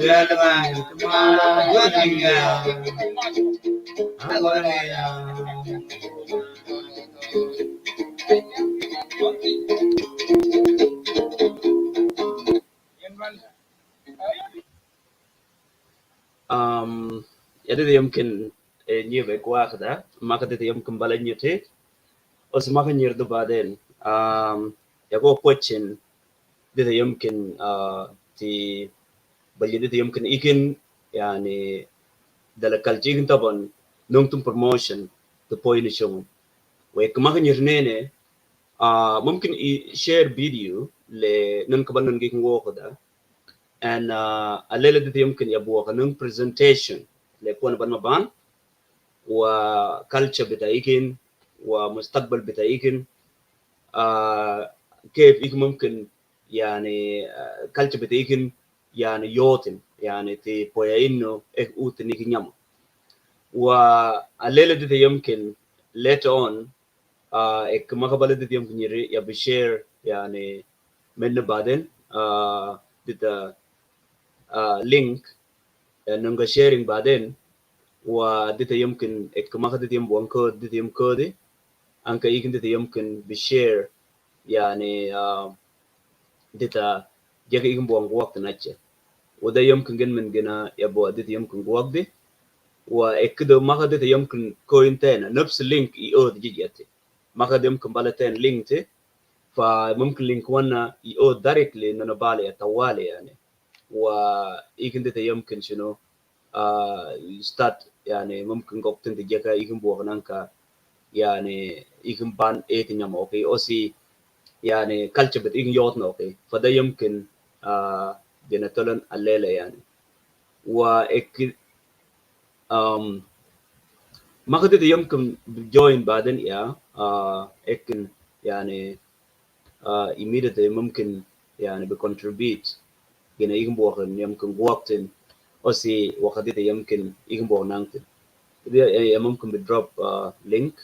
Jadi يمكن نيبك واحدة ما كده يمكن بلنيتي بس ما كان يرد بعدين يقول question ده يمكن تي بلي ده يمكن يمكن يعني ده لكالجيكن طبعا نونتم promotion تبوين شون وكما كان يرنينه ممكن share video لننقبل ننجيكن ووخدا and الليلة دي يمكن يبوغ نون presentation لكون بان مبان وكالتشر بتاعيكن ومستقبل بتاعيكن كيف إيك ممكن يعني كالتشر بتاعيكن يعني يوتن يعني تي بويا إنه إيه أوت نيكي نياما والليلة دي يمكن later on إك ما قبل دي يمكن يبي share يعني من بعدين دي link نونغا sharing بعدين وديتا يمكن كما خدت يم بوانكود ديتا يم كودي أنك يمكن ديتا يمكن بشير يعني ديتا جاك يمكن بوان وقت ناتشة وده يمكن جن من جنا يبوا ديتا يمكن وقت دي وإكده ما خدت يمكن كوين تاني نفس اللينك يود جيجاتي ما خد يمكن بالتين لينك تي فممكن لينك وانا يود دايركتلي إنه بالي توالي يعني ويمكن ديتا يمكن شنو start يعني ممكن قبتن تجاك يمكن بوغنانك يعني يمكن بان إيتين أوكي أوسي يعني culture بت يمكن يوتنا أوكي فده يمكن جنتلن الليلة يعني وإك ما قدرت يمكن join بعدين يا إكن يعني immediately ممكن يعني بcontribute جنا يمكن بوغن يمكن وقتن أوسي وقتها يمكن يمكن بوغنانك ده ممكن بدروب link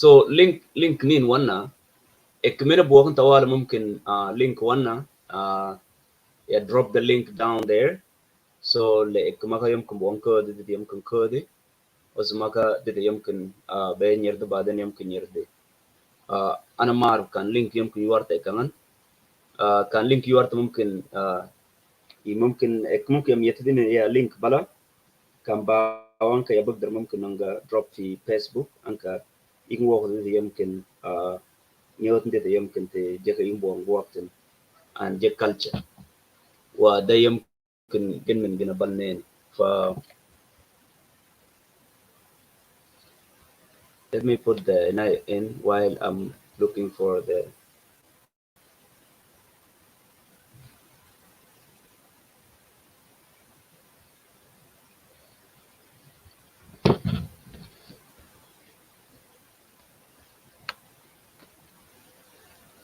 so link نين وانا إكمل بوغن توال ممكن link وانا يا drop the link down there so لإكمل يمكن بوغن كود ده يمكن كودي وزماك ده يمكن بين يرد بعدين يمكن يرد أنا ما أعرف كان link يمكن يورت كمان كان link يورت ممكن ممكن يتدين يا link بلا كان باوانك يا بقدر ممكن أنك drop في فيسبوك أنك يمكن وقت يمكن نيوتن ده يمكن تجاك يمبون وقتن عن جاك culture وده يمكن جن من جنا بلنين ف let me put the night in while I'm looking for the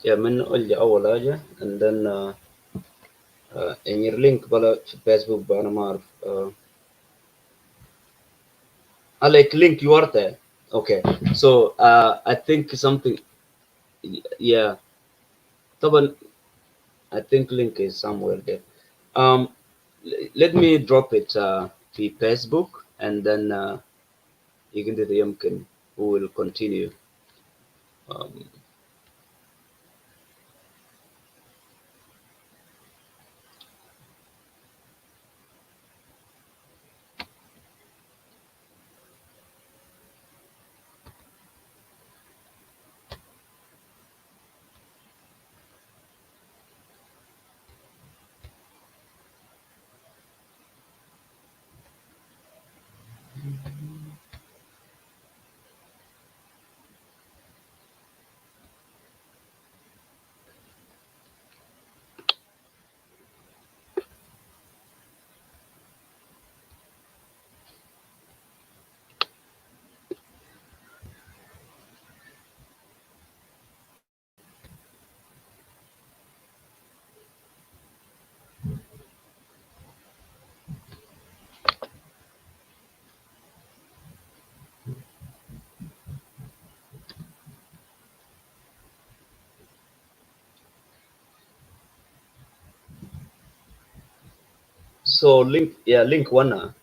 يا من أولي أول حاجة and then in your link بلا في فيسبوك أنا ما أعرف I like link you are there okay so I think something yeah طبعا I think link is somewhere there um let me drop it في Facebook and then you can do the يمكن we will continue So link one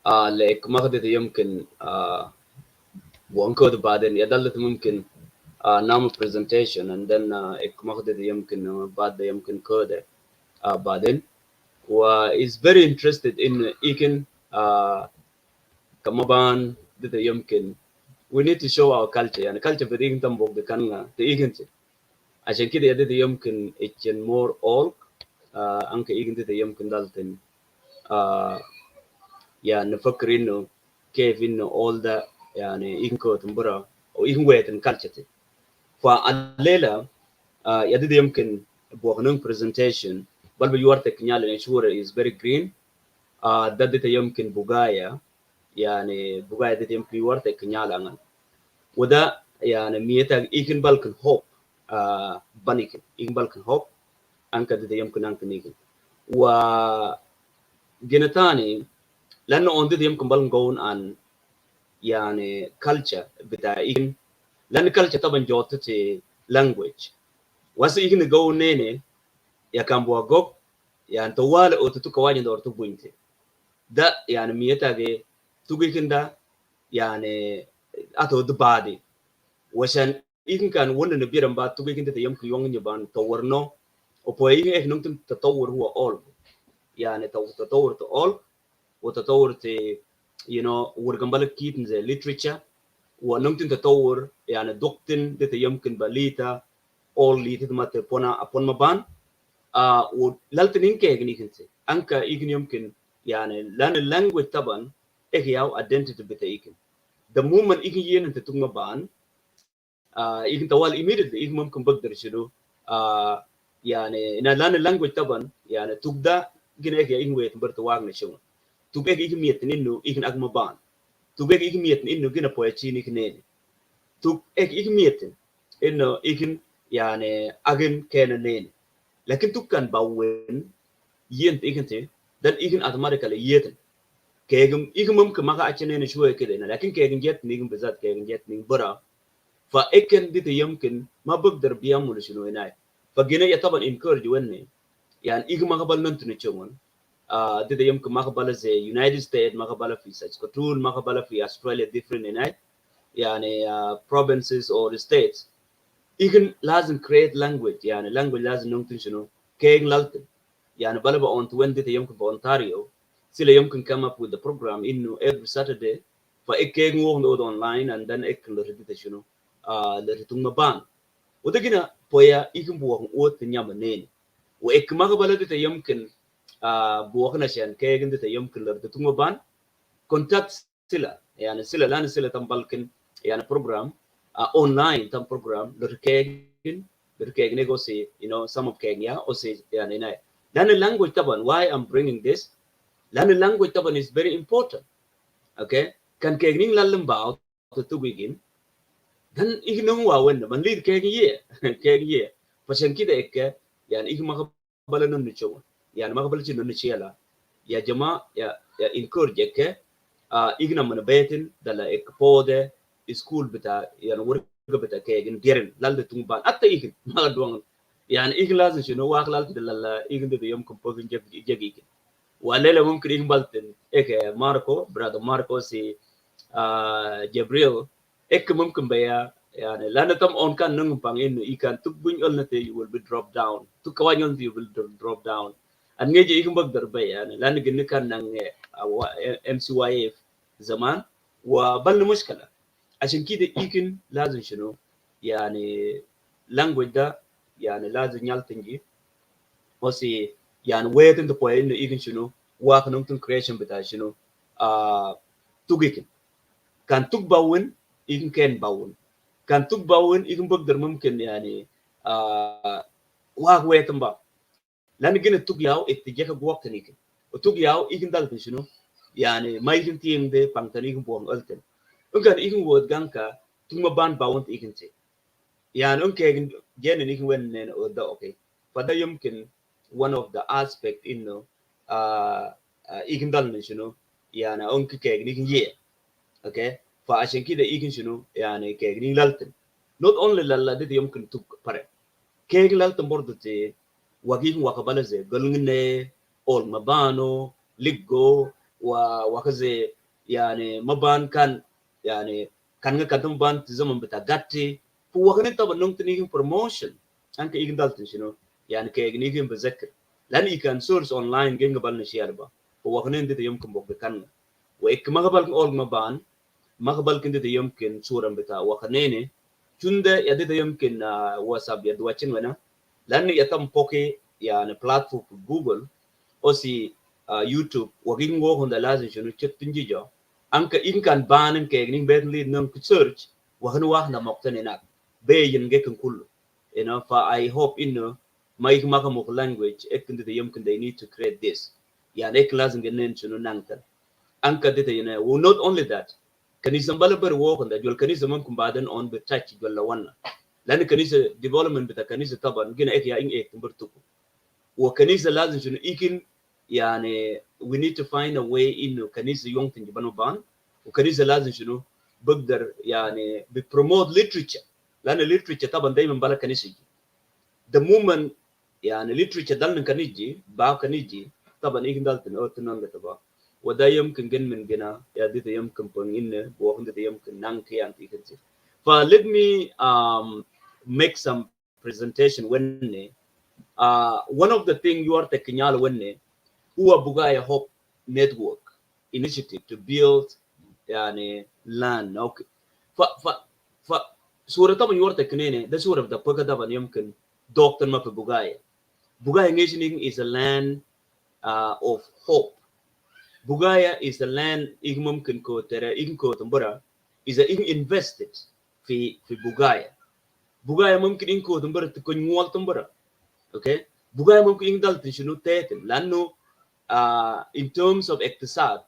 like ما قدرت يمكن وانكود بعدين يدلت ممكن نعمل presentation and then ما قدرت يمكن بعد يمكن كود بعدين و is very interested in يمكن كمبان ده يمكن we need to show our culture يعني culture بدين تنبوك ده كان تيجي عشان كده يدي يمكن اتشن more all أنك يجي ده يمكن دالتن يعني نفكر إنه كيف إنه all ده يعني يمكن تنبرا أو يمكن ويتن culture فالليلة يدي يمكن بوغنون presentation بل بيورتك نيال الانشورة is very green ده ده يمكن بوغايا يعني بوغايا ده يمكن يورتك نيال عنان وده يعني ميتا يمكن بالكن hope بانيكن يمكن بالكن hope أنك ده يمكن أنك نيكن و جنتاني لأنه أندي يمكن بالكن جون عن يعني culture بتاع يمكن لأن culture طبعا جوتة language واسا يمكن جون نيني يا كان بوغوك يعني توال أو تتوكواني دور تبوينتي ده يعني ميتا جي تugui كندا يعني أتو دبادي وعشان إذن كان ون نبيرم بعد تugui كندا يمكن يوم يبان تورنو وبوي إيه نمتن تطور هو all يعني تطور all وتطور ت you know ورجمبلك كيتن زي literature ونمتن تطور يعني دكتن ده يمكن باليتا all ليت ما تبونا أبون مبان ولالتنين كيغني كنتي أنك إيجن يمكن يعني لأن اللانجوج طبعا إيه ياو identity بتاعيكن the moment إيجن ين أنت تونغ بان إيجن توال immediately إيجن ممكن بقدر شنو يعني إن لأن اللانجوج طبعا يعني تبدأ جن إيه إيجن ويت برتواغنا شو تبقى إيجن ميتن إنه إيجن أجمع بان تبقى إيجن ميتن إنه جنا بويتشيني كنين تبقى إيجن ميتن إنه إيجن يعني أجن كننين لكن تكن باوين ين إيجنتي dan إيجن automatically يتن كيجم إيجن ممكن ما كأشيني شوية كده لكن كيجن جت نيجن بذات كيجن جت نيجن برا فإيكن دي يمكن ما بقدر بيعمل شنو هناي فجينا طبعا encourage ويني يعني إيجن ما قبل ننتن شون دي يمكن ما قبل زي United States ما قبل في سكوترول ما قبل في أستراليا different هناي يعني provinces or states إيجن لازم create language يعني language لازم ننتن شنو كيجن لالتن يعني بلبا on 20 يمكن في أونتاريو سيلا يمكن come up with the program إنه every Saturday فإكيد نوع online and then إك لردت شنو لردتون مبان وده كنا بويا إيكم بوهم أوت نيامنين وإك ما قبلت يمكن بوهنا شان كيجن يمكن لردتون مبان contact سيلا يعني سيلا لان سيلا تنبالكن يعني program online تم program لركيجن نيجوسي you know some of Kenya أو سي يعني ناي لأن language طبعا why I'm bringing this لأن language طبعا is very important okay كان كيجنين لالم باو تتوجين dan igno wa wenda man lead kegi فعشان كده إك يعني إيه ما قبل ننشوا يعني ما قبل شيء ننشيلا يا جماعة يا encourage إك إجنا من بيتن دلا إك فوده school بتاع يعني ورق بتاع كيجن ديرن لالد تونبان أتا إجن ما دوان يعني إجن لازم شنو واقع دلا إجن ده يوم كم بوجن جاكي ولا ممكن إجن بالتن إك ماركو برادر ماركو سي جبريل إك ممكن بيا يعني لأن تم on kan nung pang in ikan tuk buñ ol nate you will be drop down tuk kawan you will drop down an ngeje ikum bag darbe yani لأن gin kan nang MCYF zaman wa bal mushkila عشان كده يمكن لازم شنو يعني language ده يعني لازم يالتنجي وسي يعني ويت انت بوي انه يمكن شنو واخ نمتن creation بتاع شنو توجيكن كان تقبون يمكن كان باون كان تقبون يمكن بقدر ممكن يعني واق ويتم با لأن جينا تقياو اتجاه جواب تنيكن وتقياو يمكن دالتن شنو يعني ما يمكن تيم ده بانتني يمكن بوم ألتن ممكن يمكن وود جانكا تما بان باون يمكن تي يعني ممكن جينا يمكن وين وده أوكي فده يمكن one of the aspect إنه يمكن دالنا شنو يعني ممكن كيك يمكن اوكي فعشان كده يمكن شنو يعني كيغني لالتن not only للا دي يمكن تك بري كيغ لالتن برضه تي واقيم وقبل زي قلنا all mabano liggo wakaze yani maban kan yani kan nga kadam ban zaman bita gatti fu wakane taban nung tinigin promotion anka igin daltin shino yani ke igin bezekir lan ikan source online genga bal na share ba fu wakane ndite yumkin bok kan wa ik magabal all maban magabal kindite yumkin suram bita wakanene chunda yadite yumkin whatsapp yad watching wana lan yatam poke yani platform Google o si YouTube wagin wo honda lazim shunu chettin jijo anka inkan banen ke ning bet lead nang search wahan wah na moktan enak be yin ge kan kullu fa I hope mai maka mok language ekin de yum they need to create this yani ek lazim genen shunu nangtan anka de not only that kanisa balabar wo honda jol kanisa man kumbadan on be touch jol lawanna lan kanisa development bita kanisa taban gina ek ya in ek tumbertuku وكنيسة لازم شنو إيكن يعني we need to find a way إنه كنيسة يمكن يبنوا بان وكنيسة لازم شنو بقدر يعني بpromote literature لأن literature طبعا دايما بلا كنيسة يجي the moment يعني literature دلنا كنيجي باو كنيجي طبعا إيكن دلتنا أو تنان تبا وده يمكن جن من جنا يا دي يمكن بنينه وهم دي يمكن نانكي أنت إيكن ف let me make some presentation when one of the things you are taking out when who are Bugaya Hope Network initiative to build yani land okay fa sura taban you are taking the sura of the pagada ban yumkin doctor ma Bugaya nation is a land of hope. Bugaya is a land igmumkin ko tere igko tambura is a invested fi Bugaya mumkin inko tambura to kunwal tambura. Okay, bugay mo ko ingdal tishunu teten lano in terms of اقتصاد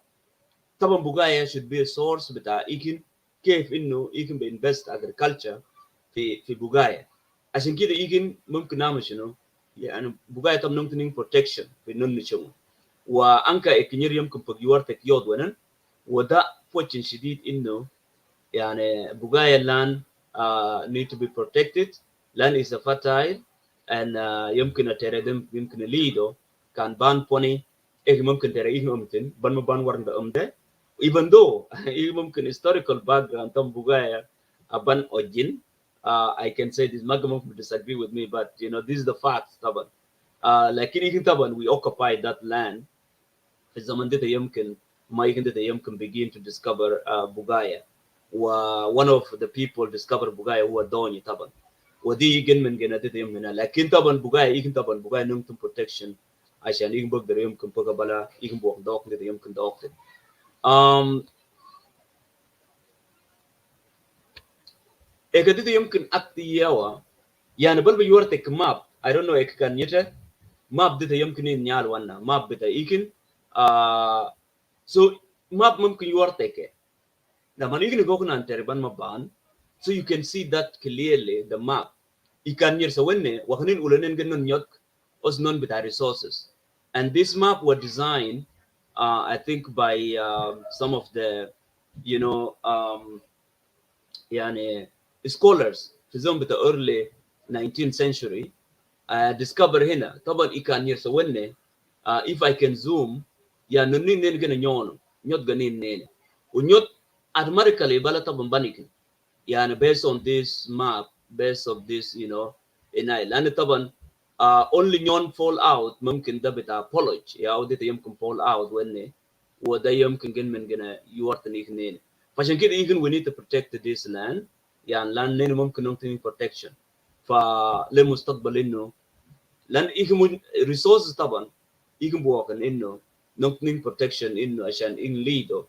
طبعا bugaya should be a source بتاع إيكن كيف إنه إيكن بينvest agriculture في bugaya عشان كده إيكن ممكن نعمل شنو يعني bugaya طبعا ممكن protection في نشمو وأنك إكنير يمكن بجوارتك يود ونن وده فوتشن شديد إنه يعني bugaya land need to be protected. Land is a fertile and يمكن أتردم يمكن ليدو كان بان بوني ممكن ترى ممكن بان ورن أمده even though ممكن historical background تام بوغايا أبان أوجين I can say this magam disagree with me but this is the facts طبعا لكن طبعا we occupy that land في الزمن ده يمكن ما يمكن begin to discover بوغايا و one of the people discover بوغايا هو دوني طبعا ودي يمكن من جناتي يمنا لكن طبعا بقاي طبعا بقاي نمتم protection عشان بقدر يمكن بقى بلا بوق دوق ده يمكن دوق إكدي يمكن أكتياوا يعني بل بيورتك map I don't know كان يته map ده يمكن ينيال وانا map بتا يمكن so map ممكن يورتك لما نيجي نقول عن تربان مبان so you can see that clearly the map ikan year so when wakanin ulanin ganon nyot os non bita resources and this map were designed I think by some of the yani scholars في زمن بتا early 19th century discover هنا طبعا ikan year so when if I can zoom ya nonin nen gana nyono nyot ganin nene unyot automatically bala طبعا banikin يعني based on this map based of this لأن طبعا only non fall out ممكن ده بتاع apology أو ده يمكن fall out وده يمكن جن من جنا يورتني اثنين فعشان كده even we need to protect this land يعني land ممكن نعطي protection فللمستقبل إنه لأن يمكن resources طبعا يمكن بوقن إنه نعطي protection إنه عشان إن leader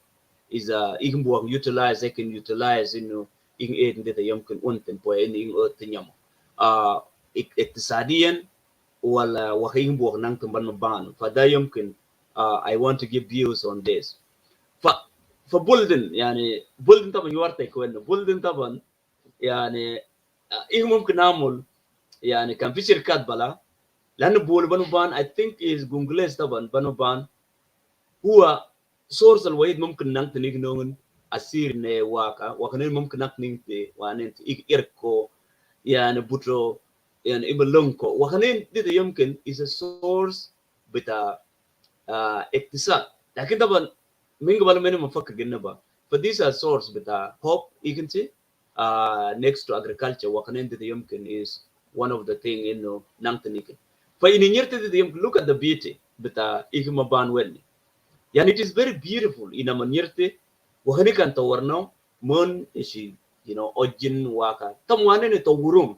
إذا يمكن بوقن utilize إنه إن ده يمكن أنتن بوي إن أتنيم اقتصاديا ولا وخيم بوخ نانتم بان فدا يمكن I want to give views on this فبولدن يعني بولدن طبعا يورتك وين بولدن طبعا يعني ممكن نعمل يعني كان في شركات بلا لأنه بانو بان I think is جونجليز طبعا بانو بان هو source الوحيد ممكن نانتن نيجنون أسير نواكا وكان ممكن نانتن وانت إيركو يعني بوترو يعني إبلونكو وخنين دي يمكن is a source بتاع اقتصاد. لكن طبعا من قبل ما نفكر قلنا بقى فthese are source بتاع hope يمكن next to agriculture وكان ده يمكن is one of the thing إنه نمتن يمكن فإن نيرت ده يمكن look at the beauty بتاع مبان وين يعني it is very beautiful إن من نيرت وهني كان تورنا من إشي أجن واقع تم وانا نتورم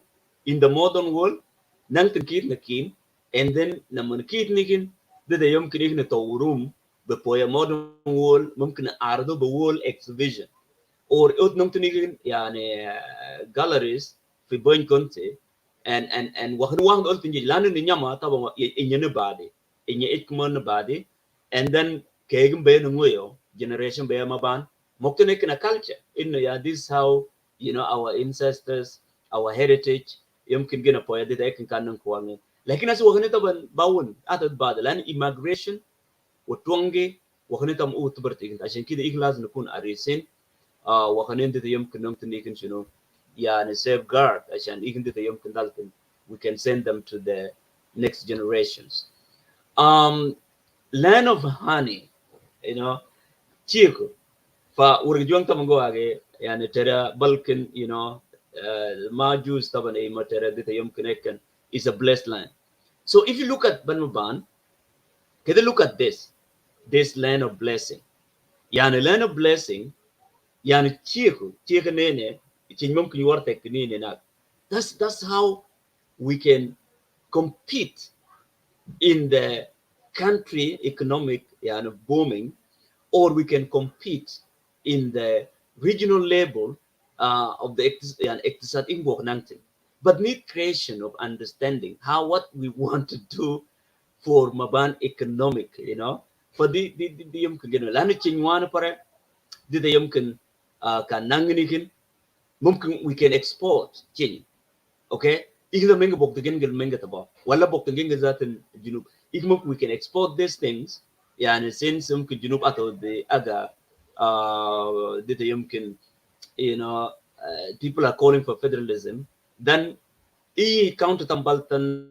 in the modern world نمتن كيد نكين and then نمن كيد نكين ده يمكن إحنا تورم بقوية modern world ممكن أعرضه بworld exhibition or ut نمتن يعني galleries في بين كنتي and واحد قلت نجي لأن النيامة طبعا إني نبادي إني إكمل نبادي and then كيجم بين نويو generation بين مبان ممكن إكنا culture إنه this is how our ancestors our heritage يمكن جينا بويا ده إكن كان نكوانه لكن أسوا وخني طبعا باون أتت بعد لأن immigration وتوانجي وخني تام تبرتين عشان كده إيه لازم نكون عارفين وخني ده يمكن نمتن يمكن شنو يعني safeguard عشان إيه ده يمكن دالكن we can send them to the next generations. Land of honey, تشيكو فورجوان تام جواجي يعني ترى بلكن ما جوز طبعا أي ما ترى ده يمكن إكن is a blessed land. So if you look at Mabaan, can you look at this land of blessing? Yani land of blessing, yani chiku nene, chinyom kiwartek nene na. That's how we can compete in the country economic yani booming, or we can compete in the regional level of the iktisad ingbok nangtin. But need creation of understanding how what we want to do for Mabaan economic, for the yumkin lana chinywana pare the yumkin kan nanginikin mumkin we can export chin okay igla menga bok the gengel menga taba wala bok the gengel zatin junub igmuk we can export these things yani since mumkin junub ato the aga the yumkin people are calling for federalism then counter tambaltan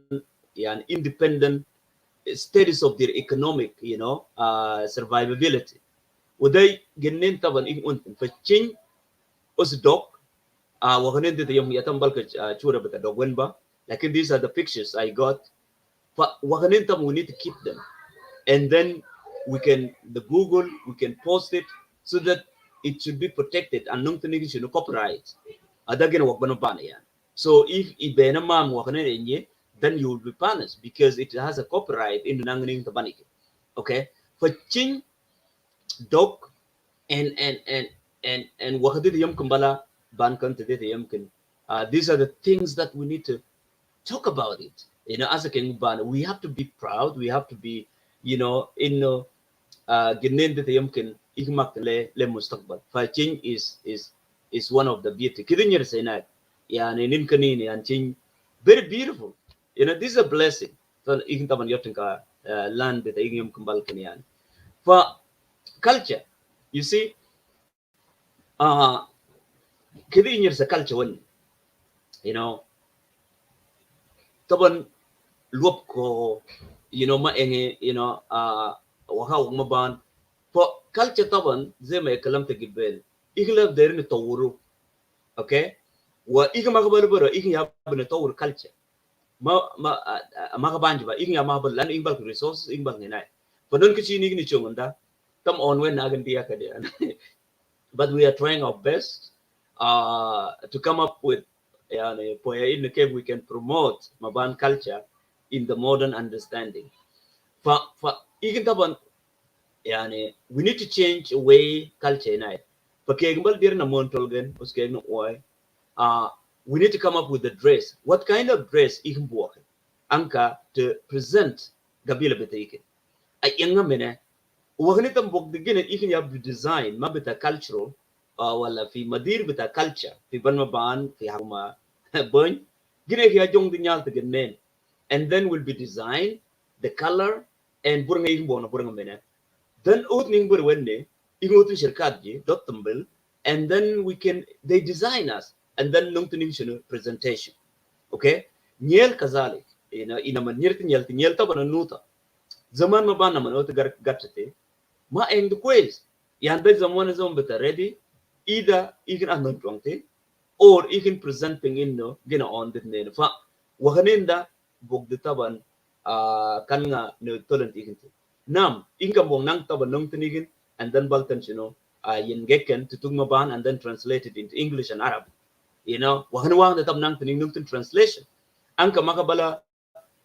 yani independent status of their economic survivability وده جنين طبعا انتم فالشين دوك وغنين ده يوم يتم بالك شورة بتا دوك وين با لكن these are the pictures I got وغنين طبعا we need to keep them and then the Google we can post it so that it should be protected and نمتن نيجي شنو copyright ده جن وقت بنا يعني so if إبنا ما وغنين إني then you will be punished because it has a copyright in nangning the baniki. Okay? For ching dog and wakadid yum kumbala ban kantid yumkin. These are the things that we need to talk about it. As a king ban, we have to be proud, we have to be, ginin the yumkin igmak le mustakbal. For ching is one of the beauty. Kidin yer say na yani ninkanini and ching very beautiful. This is a blessing. So, you can land that you can for culture. You see, kidi is a culture one. Taban luop ko, ma enge, wakaw maban. For culture taban, zema kalam te gibel. Iglab there in tawuru. Okay? Wa ikamakabalabara, ikamabana tawur culture. Makabanji ba iking amabal lan ingbal resources ingbal ngenai padon kichi ni chunganda tam on when nagan dia kadian but we are trying our best to come up with in the cave we can promote Mabaan culture in the modern understanding for iking taban we need to change way culture nai for kegbal dir na montolgen uskeg no oy we need to come up with a dress. What kind of dress you can work? Anka to present Gabila Betake. I younger mene. Wagnitam book the guinea you can have design, mabita cultural, wala fi madir bita culture, fi Mabaan, fi Hama burn. Guinea here young the nyal to get name. And then will be design, the color, and burning bona burning mene. Then opening burwende, you go to Shirkadji, dot tumble, and then they design us. And then nung presentation. Okay? Nyel kazalik. Ina man nyel tinyel taban nuta. zaman Mabaan naman o gatete ma eng the quiz yan bet zaman zon beta ready either ikin anon tuangte or ikin presenting in no gina on dit ne fa wakaninda bog de taban kan nga no tolen ikin nam inka bong nang taban nong tinigin and then balkan yin geken tutug Mabaan and then translated into English and Arab. Wahan wang the tab nang tining nung translation anka makabala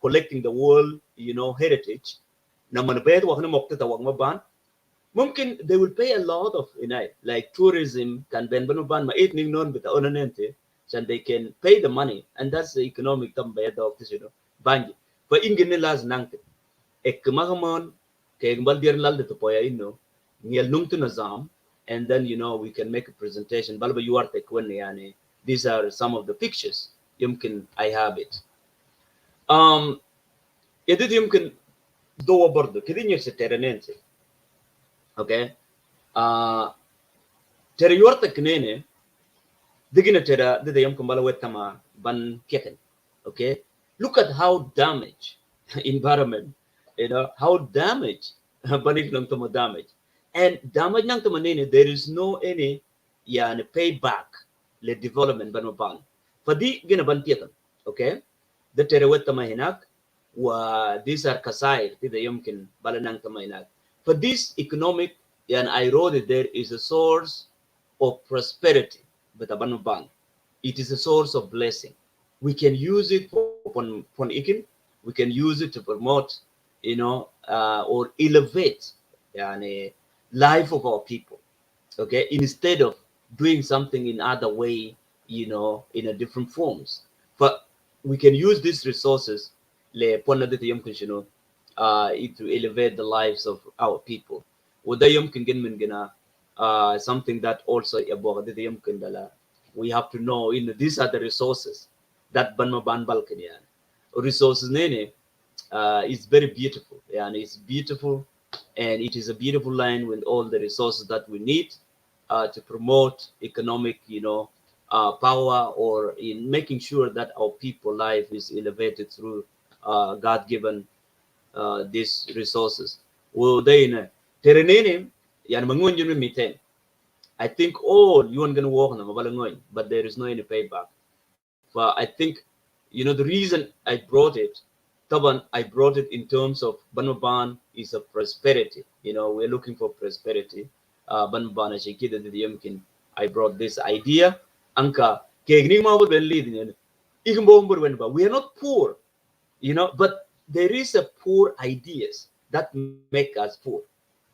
collecting the world heritage na manbet wahan mokta tawag Mabaan mungkin they will pay a lot of like tourism can ben ban ma it ning non bita onanente and they can pay the money and that's the economic tambaya of this banji fa ingin las nangte ek magamon ke gbal dir lal de poya ngel nungtu nazam and then we can make a presentation balba you are tekwen yani these are some of the pictures yumkin I have it yedid yumkin do bordo kidinyo se terenense okay tere yorta knene digina tera dida yam kumbala wetama ban keken okay look at how damaged environment how damaged banik nang tuma damage and damage nang tuma nene there is no any yani payback le development ban ban fadi gina ban keken okay the tere wetama hinak wa these are kasair dida yumkin bala nang tuma hinak for this economic and I wrote it there is a source of prosperity but Abanuban. It is a source of blessing. We can use it for ikin. We can use it to promote, or elevate yani, life of our people. Okay, instead of doing something in other way, in a different forms. But we can use these resources le ponadete yumkin to elevate the lives of our people. Wada yumkin gen min gina something that also abogade yumkin dala we have to know these are the resources that Banmaban Balkan resources nene is very beautiful and it's beautiful and it is a beautiful land with all the resources that we need to promote economic power or in making sure that our people life is elevated through God-given these resources well they terenene yan mangun yun miten I think all you are going to walk on them, but there is no any payback. But I think, the reason I brought it, Taban, I brought it in terms of Banmaban is a prosperity. We're looking for prosperity. Banmaban, I brought this idea. Anka, we are not poor, but there is a poor ideas that make us poor.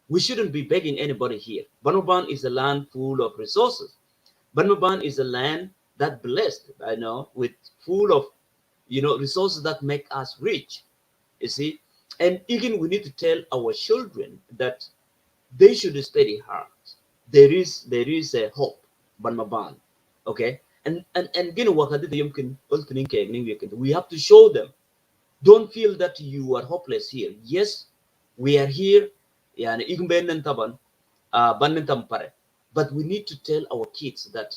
We shouldn't be begging anybody here. Banuban is a land full of resources. Banuban is a land that blessed, with full of, resources that make us rich. You see, and again, we need to tell our children that they should study hard. There is a hope. Banmaban, okay, and again, we have to show them don't feel that you are hopeless here. Yes, we are here. Yani igmben taban bannen tampare. But we need to tell our kids that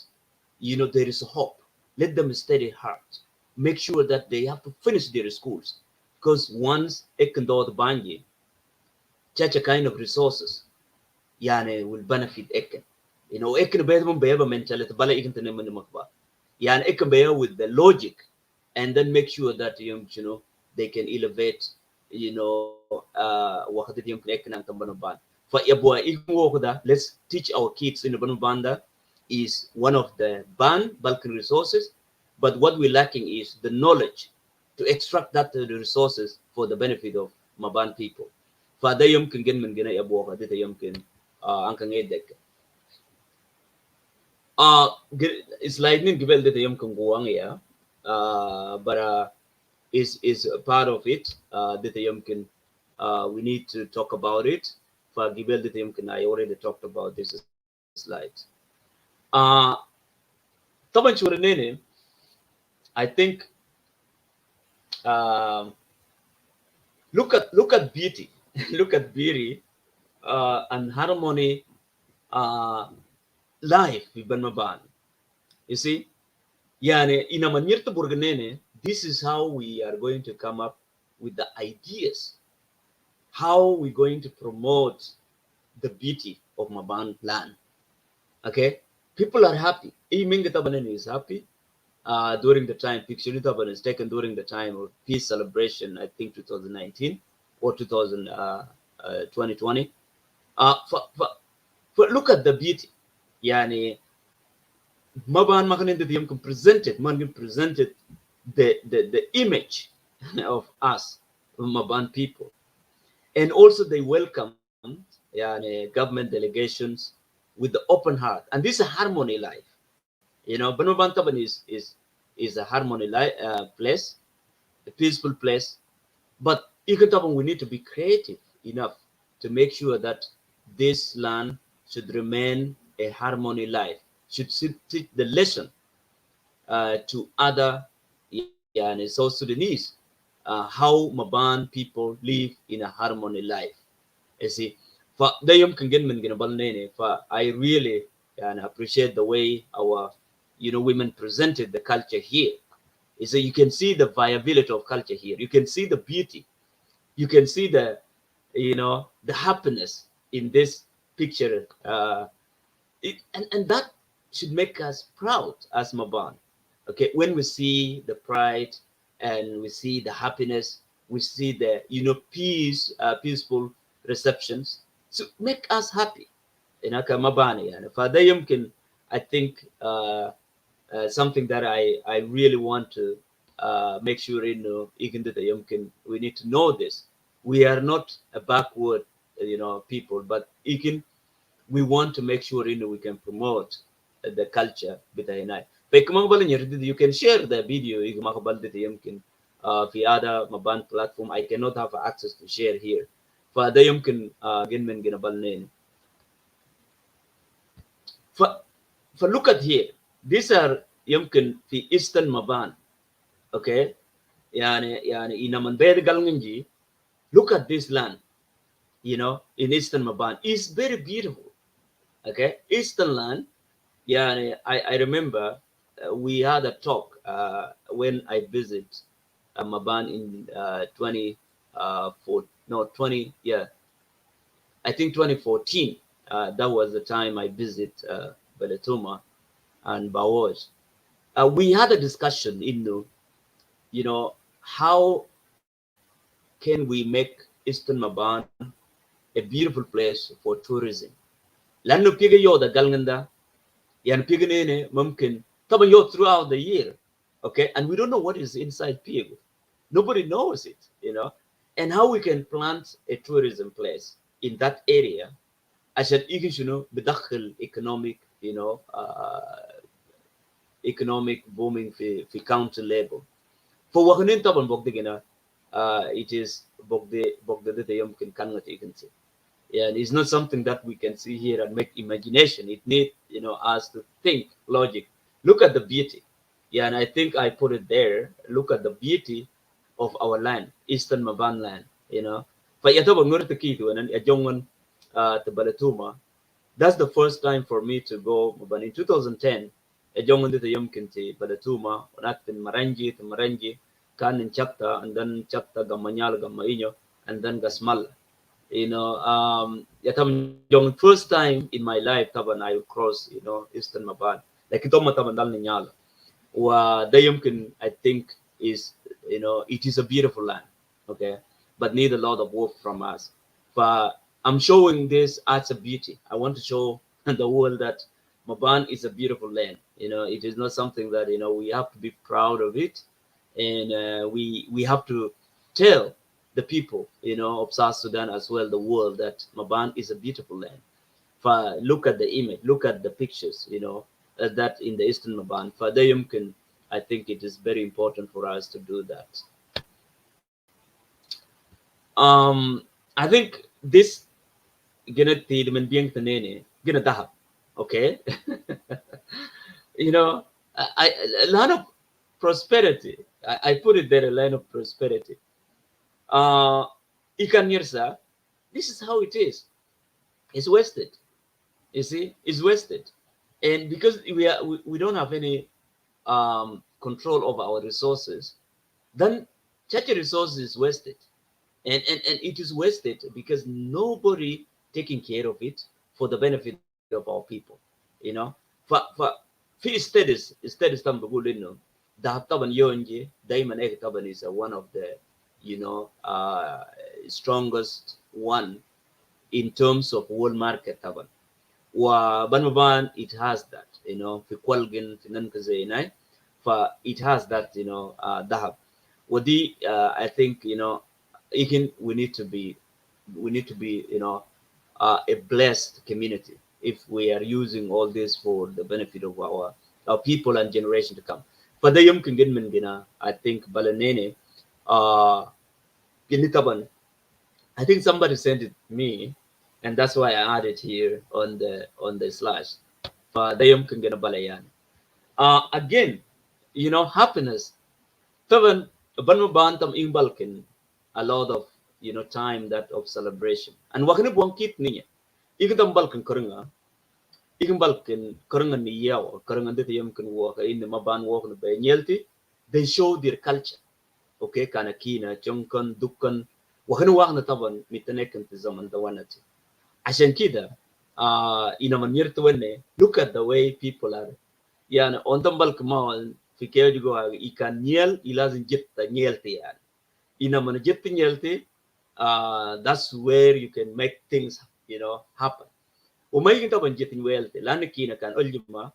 there is a hope. Let them study hard. Make sure that they have to finish their schools. Because once ekendo the banji, such a kind of resources, yani will benefit eken. Eken bedum beba mentality bala ikin tenemen makba. Yani eken beba with the logic and then make sure that they can elevate wakati yung connect ng Tambanuban. For Yabua let's teach our kids in the Banubanda is one of the Balkan resources, but what we're lacking is the knowledge to extract that the resources for the benefit of Maban people. Father yum can get men gina Yabua dita yum can angkang edek. It's lightning gibel dita yum can guang ya. But is a part of it. That yumkin we need to talk about it. For Gibel that yumkin I already talked about this slide. Uh Taban Churanene, I think um look at beauty, look at beauty and harmony life with Banmaban. You see, yani inamanirta burganene, this is how we are going to come up with the ideas how we're going to promote the beauty of Mabaan land. Okay, people are happy. Iming Tabanan is happy. During the time, picture Taban is taken during the time of peace celebration, I think 2019 or 2020. For look at the beauty. Yani, Mabaan Makanin presented, Mangin presented the image of us, Mabaan people. And also they welcomed government delegations with the open heart. And this is a harmony life. Banu Bantaban is a harmony place, a peaceful place. But Ikataban, we need to be creative enough to make sure that this land should remain a harmony life, should teach the lesson to other South Sudanese how Maban people live in a harmony life. You see, for the yom can get for I really appreciate the way our women presented the culture here. You see, you can see the viability of culture here. You can see the beauty. You can see the happiness in this picture. And that should make us proud as Maban. Okay, when we see the pride and we see the happiness, we see the peaceful receptions, so make us happy. Mabani, فده يمكن I think something that I really want to make sure even that we need to know this. We are not a backward people, but we want to make sure we can promote the culture بتاعنا. You can share the video يمكن في other Maban platform. I cannot have access to share here. فده يمكن جن من جنبالنا. Look at here. These are يمكن في Eastern Maban. Okay. يعني إنما بيد قلنجي. Look at this land. In Eastern Maban. It's very beautiful. Okay. Eastern land. Yeah, I remember we had a talk when I visit Mabaan in 2014. That was the time I visit Beletuma and Bawoj. We had a discussion how can we make Eastern Mabaan a beautiful place for tourism. Lanu piga yo da galnganda yan piganene mumkin taban yo throughout the year. Okay, and we don't know what is inside pig. Nobody knows it. And how we can plant a tourism place in that area عشان يجي بدخل economic booming في county level. فوهنين طبعا بقدر it is بقدر يمكن كانت يمكن. Yeah, and it's not something that we can see here and make imagination. It needs, us to think logic. Look at the beauty. Yeah, and I think I put it there. Look at the beauty of our land, Eastern Mabaan land. Fayataba ngurta kitu and ajongan to Balatuma. That's the first time for me to go Mabaan in 2010. Ajongan dito yumkin ti Balatuma, unatin Marangi to Marangi, kan in chapter and then chapter gamanyal gamainyo and then gasmal. First time in my life taban I will cross Eastern Mabaan like ito mataban dal ninyala wa dayumkin I think is it is a beautiful land, okay, but need a lot of work from us. But I'm showing this as a beauty. I want to show the world that Mabaan is a beautiful land. It is not something that we have to be proud of it, and we have to tell the people of South Sudan as well, the world, that Mabaan is a beautiful land. Look at the image, look at the pictures, that in the Eastern Mabaan. I think it is very important for us to do that. I think this gonna dahab, okay. A lot of prosperity. I put it there, a line of prosperity. Ikan Nirsa, this is how it is. It's wasted. You see, it's wasted, and because we don't have any control over our resources, then such a resource is wasted. and it is wasted because nobody taking care of it for the benefit of our people, you know. For في studies تم بقول إنه دهب طبعا يونجي دايما إيه طبعا is one of the, you know, strongest one in terms of world market طبعا. وبنمبان it has that, you know, في كوالجن في ننكزيناي ف it has that, you know, ذهب ودي I think, you know, we need to be, you know, a blessed community if we are using all this for the benefit of our people and generation to come. فده يمكن جد من جنا I think بلنيني جني طبعا. I think somebody sent it me, and that's why I added here on the slash. فده يمكن جنا بليان. Again, you know, happiness. طبعا بنو بانتم إن بالكن a lot of, you know, time that of celebration. And wakani buang kit niya. Ikan tam balkan karunga. Ikan balkan karunga ni yaw. Karunga dito yung kan waka in the Mabaan walk na benyelti. They show their culture. Okay, kana kina chongkan dukkan. Wakani wak na taban mitanekan ti zaman tawanati. عشان كده ina manyer tuwene, look at the way people are يعني on tambal kemawan fi keo juga ikan nyel ilazin jitta nyelte yani ina man jitta nyelte that's where you can make things, you know, happen. Umay kita ban jitta nyelte lan kina kan uljuma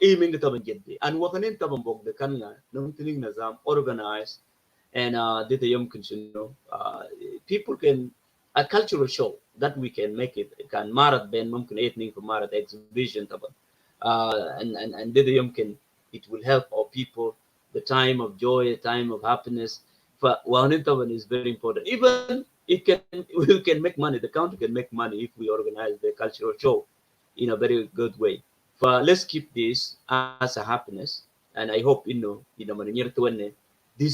aiming kita ban jitte and wakanin taban bog de kan nga nung tining nazam organized and dito yung know, people can a cultural show that we can make it can marat ben mumkin ethnic marat exhibition taban and dito yung it will help our people the time of joy, a time of happiness. For taban is very important. Even it can we can make money. The county can make money if we organize the cultural show in a very good way. For let's keep this as a happiness, and I hope this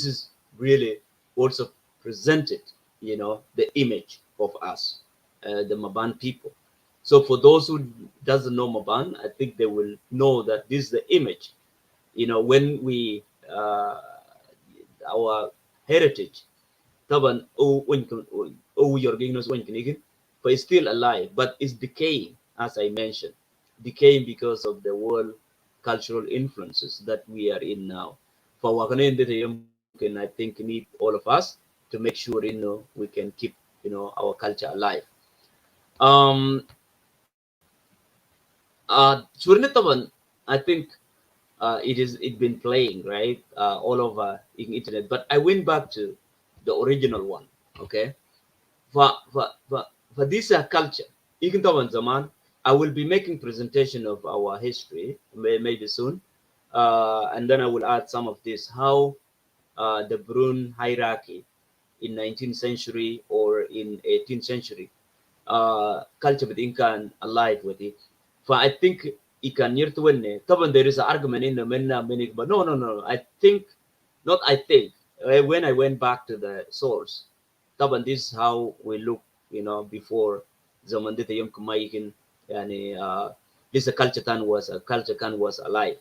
is really also presented, you know, the image of us, the Mabaan people. So for those who doesn't know Mabaan, I think they will know that this is the image. You know, when we our heritage, taban o yorginos wenkinigin, but it's still alive, but it's decaying, as I mentioned, decaying because of the world cultural influences that we are in now. For wakanin can I think need all of us to make sure we can keep our culture alive. Um, I think it been playing right all over in internet, but I went back to the original one. Okay, for this culture, even zaman, I will be making presentation of our history maybe soon, and then I will add some of this how the Brun hierarchy in 19th century or in 18th century culture with Incan alive with it. For I think ikan near to win there is an argument in the many, but no. I think not. I think when I went back to the source, taban this is how we look, before zaman dito yung kumayin, yani this culture can was alive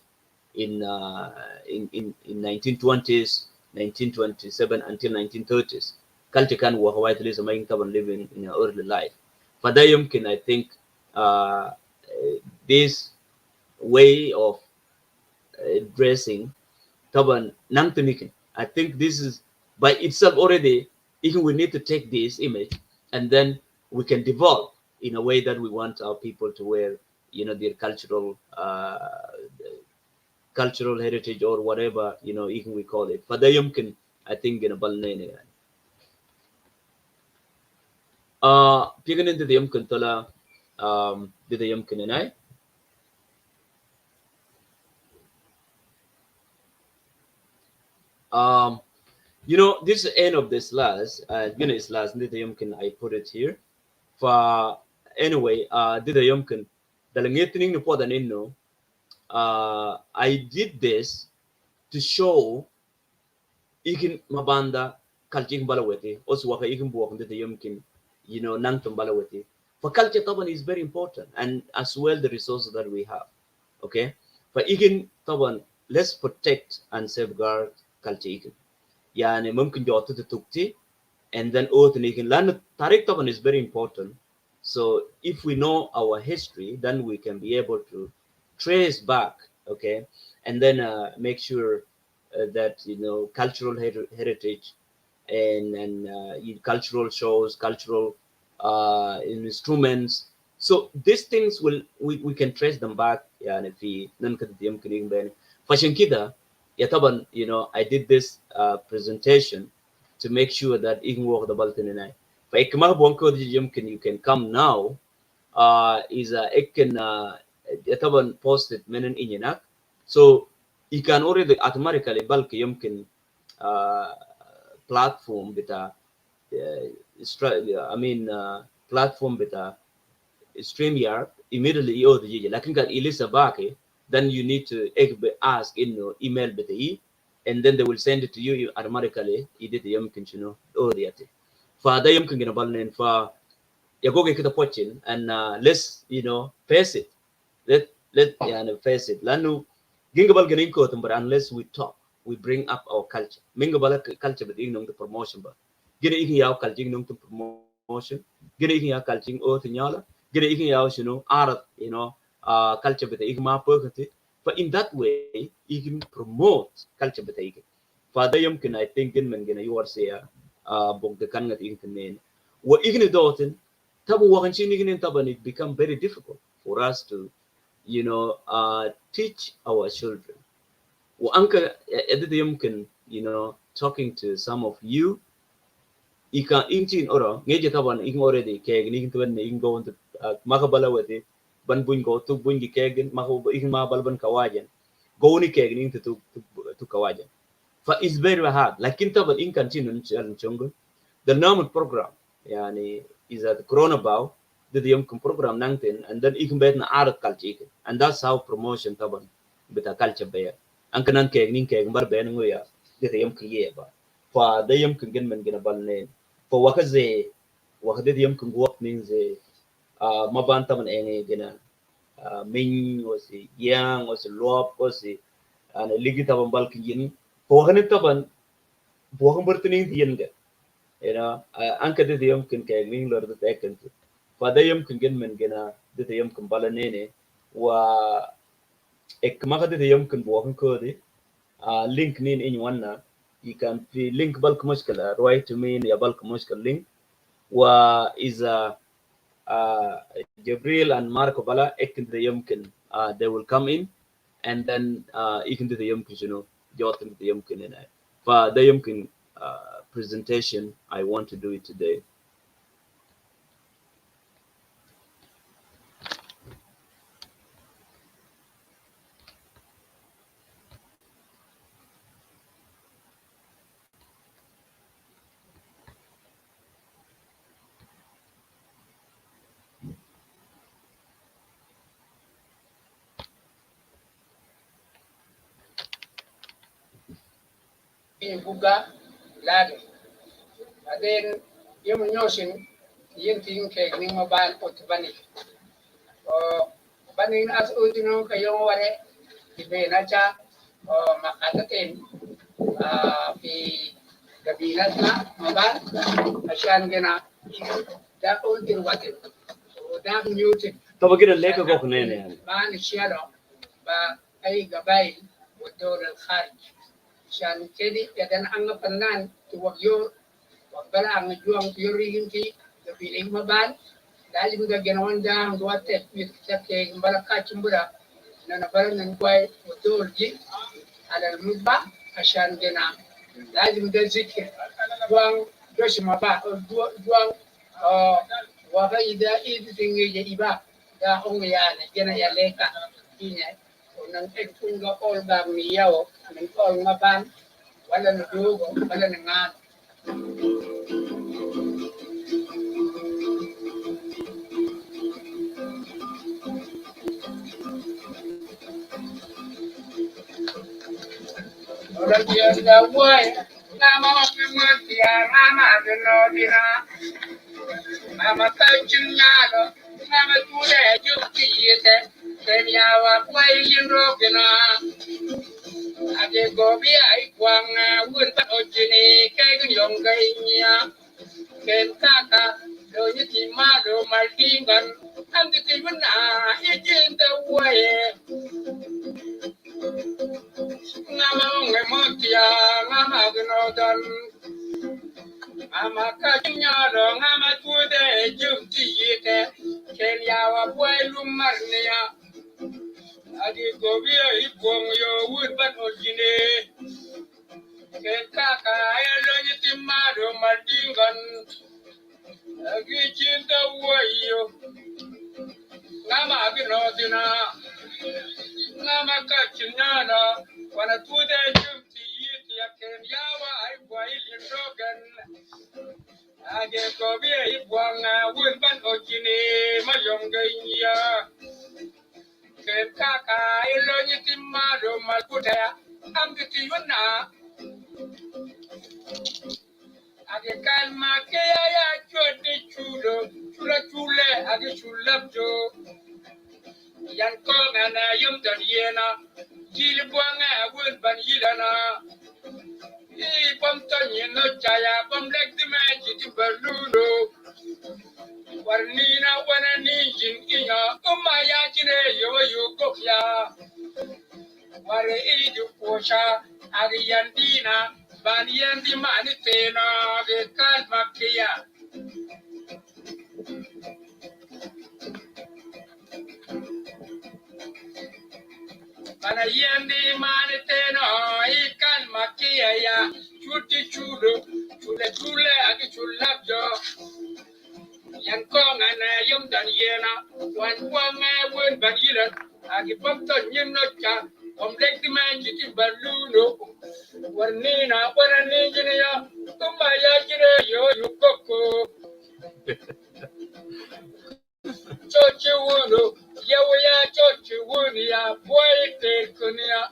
in 1920s, 1927 until 1930s. Culture can was widely living in an early life. فده يمكن I think this way of dressing طبعا نمتمكن. I think this is by itself already, even we need to take this image and then we can develop in a way that we want our people to wear, their cultural heritage or whatever, even we call it. فده يمكن I think بالنينة يعني. بيجن انت يمكن طلع ده يمكن هنا this is the end of this slash slash ده يمكن I put it here anyway ده يمكن دلنيتني نقول إنه I did this to show ikin mabanda kalching balawati also waka ikin buwak ده يمكن nangtum balawati. For culture طبعا is very important, and as well the resources that we have. Okay, but ikin طبعا let's protect and safeguard culture ikin. يعني ممكن جوته تتوكتي and then oath nikin lan tarik taban is very important. So if we know our history, then we can be able to trace back, okay, and then make sure that cultural heritage and cultural shows, cultural instruments. So these things we can trace them back يعني في ننكد يمكن يبين فعشان كده يا طبعا I did this presentation to make sure that even work the button and I فإكمال بونكو دي يمكن you can come now is it can طبعا posted من إنينك so you can already automatically bulk يمكن uh, platform بتاع I mean platform بتاع StreamYard immediately يقول يجي لكن قال إليسا باكي then you need to ask إنه email بتاعي and then they will send it to you automatically يدي يمكن شنو أودياتي فده يمكن جنبالنا يا جوجي كده بوتشين and let's face it let يعني face it لأنه جنبال جنينكو but unless we talk we bring up our culture mingo bala culture but ignorant the promotion but gina igin yaw culture ignorant the promotion gina igin yaw culture o tinyala gina igin yaw art culture but igma perfect but in that way you can promote culture but igin فده يمكن I think in من gina you are say bog the kan ngat igin wa igin doten tabu wa kan chin igin taban it become very difficult for us to teach our children وانك اديت يمكن talking to some of you ika intin oro ngeje taban ing already keg ni to ne ing go to maka bala wete ban buñ go to buñ gi keg maka ing ma bal ban kawajen go ni keg ni to kawajen fa is very hard lakin taban ing kan tin chungu the normal program yani is at corona bow the yumkin program nangten and then ik bet na art culture and that's how promotion taban bita culture be an kanan keg nin keg bar be ngo ya de yumkin ye ba fa da yumkin gen men gina bal ne fa wakaze wakade yumkin wak nin ze maban taban ene gina min wasi yang wasi lop wasi ana ligi taban bal kin yin fa wakane taban bukan bertani yin ga anka de yumkin keg nin lor da tekan فده يمكن جن من جنا ده يمكن بالنينه و إك ما قد ده يمكن بوهم كودي لينك نين إني وانا يكان في لينك بالك مشكلة رايت مين يا بالك مشكلة لينك وإذا جبريل and ماركو بلا إكن ده يمكن they will come in and then إكن ده يمكن شنو جواتن ده يمكن هنا فده يمكن presentation I want to do it today. Buga lado aden yum nyosin yin tin ke ni mabaan ot bani o bani as utino kayo ware ibe na cha o makatatin fi gabilat na mabaan asyan gena da ultir watin o da mutin طب كده ليك كوكنين يعني بان الشارع با اي قبائل والدول الخارج عشان كده يدن أنا فنان توجيو وبلا أنا جوام تيورين في قبيلة مبان لازم ده جنوان ده هم دوات يتكتك بلا كاتم بلا نانا بلا نقوي ودول جي على المذبح عشان جنا لازم ده ذكر جوام جوش مبا جوام وفايدة إيد تنجي جيبا ده هم يعني جنا يليكا إني nang ekpunga olga miyaw nang ol maban wala na dugo wala na nga ora dia da wai na mama mama dia mama no dira mama kajunalo mama kule jukti yete tenya wa kwai yindrogena ade gobi ai kwang wun ta ojini kai gun yong kai nya ken kaka do yiti ma do maldingan am de tibuna ejin da waye ngama nge motia ngama gno dan ngama kanya do ngama tude jumti yete ken yawa boy lumarnia adi gobia ibong yo wood ban ojine ken kaka elo yiti ma do maldingan agi chinta wayo ngama gno dina ngama kachinyana wana tude jumti yiti ya ken yawa ai boy lindogan age kobia ibwanga wulban ojine mayongaiya ken kaka ilo nyitima do malkutaya amgiti yuna age kalma ke ya choti chulo chula chule age chulabjo yan ko ngana yum dan yena jil bwanga wulban yilana I bom tonye no chaya bom lek di ma jiti baluno warnina wana ninjin inya ya jine yo kokya ware idu posha agi yandina ban yandi mani tena ge kal makia bana yandi mani tena I kal makia ya chuti chulo chule agi chulabjo yan ko ngana yum dan yena wan kwanga won bagilan agi pamto nyinno cha omlek di man jiti baluno warnina warani jine ya kuma ya jire yo yukoko chochi wuno yawo ya chochi wuni ya boy te kunia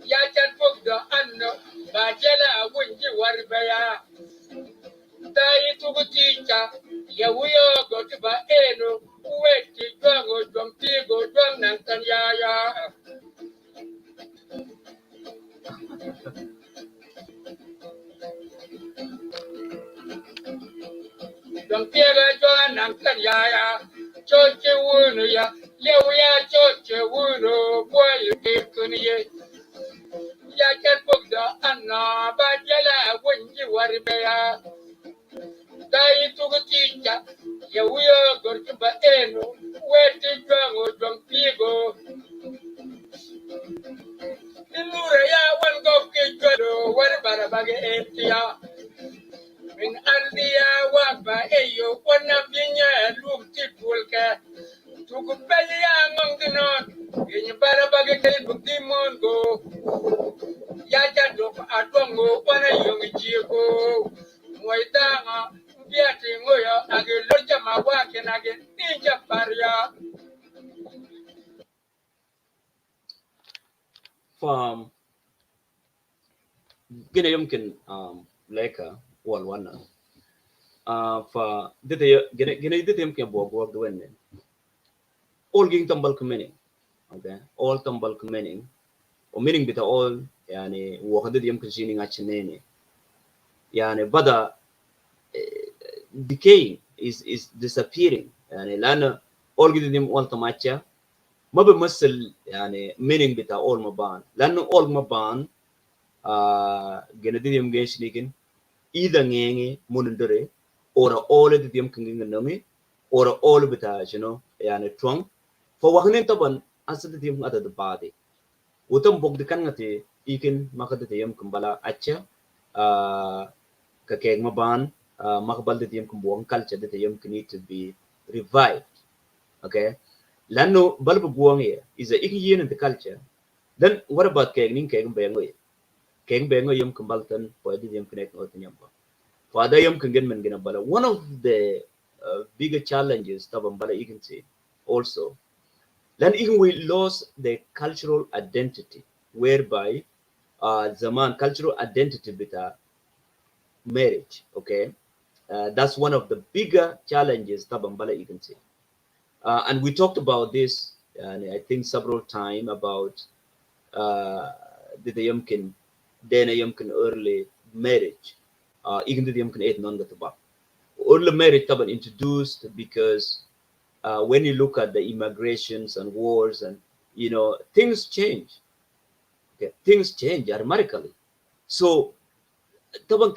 ya chat pokdo anno bajela wunji warbaya dai tubuticha ya wuyo gotiba eno weti dwango dwampigo dwang nan tanyaya dwampiga dwang nan tanyaya choche wunu ya lewya choche wunu boy kuniye ya kerpogda anna bajala wunji warbaya dai tubuticha ya wuyo gotiba eno weti dwango dwampigo Ilure ya wan go ke jodo war barabage etia min ardiya wa ba eyo wana binya lum tipulka tuku bali ya ngongino yin barabage ke bukti mongo ya jado adongo wana yongi jigo moitanga biati ngoyo age lorja mawa kenage ninja paria from gina yumkin leka wal wana fa dite gina dite yumkin bo bo do wenne all ging tambal meaning okay all tambal meaning o meaning bita all yani wo hadid yumkin shini ngachinene yani bada decaying is disappearing يعني لأن all قديم all تماشى ما بيمثل يعني meaning بتاع all مبان لأنه all مبان جنديم جيش لكن إذا نيجي مندري or all قديم كنجن نامي or all بتاع شنو يعني ترون فوهنين طبعا أصل قديم هذا البادي وتم بقد كان نتي يمكن ما قد تيم كمبلا أشيا ككيك مبان مقبل قديم كمبوان culture قديم need to be revived okay لانه بلب بوانيه اذا ايجي in the culture then what about كيغنين كيغن بينو يمكن بالتن فادي يمكن هيك نوت نيامبا فهذا يمكن جن من جن بلا one of the bigger challenges طبعا بلا you can say also then even we lost the cultural identity whereby zaman cultural identity بتاع marriage okay that's one of the bigger challenges طبعا بلا you can say and we talked about this and I think several times about the يمكن early marriage even the يمكن 8 non early marriage طبعا introduced because when you look at the immigrations and wars and things change. Okay, things change dramatically. So طبعا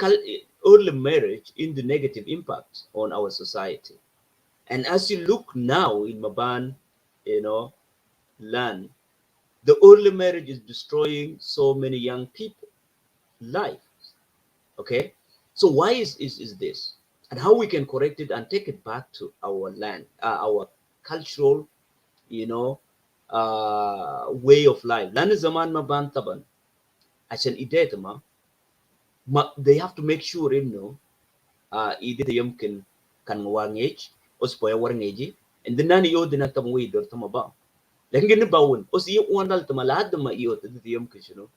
early marriage in the negative impact on our society. And as you look now in Mabaan, you know, land, the early marriage is destroying so many young people life. Okay, so why is this, and how we can correct it and take it back to our land, our cultural, you know, way of life. Land zaman Mabaan taban عشان إداية ما they have to make sure إذا يمكن كان وانيج أسبوع ورنيجي and then nani يودنا تم ويدر تم با لكن جن باون أس يوان تم لحد ما يود إذا يمكن شنو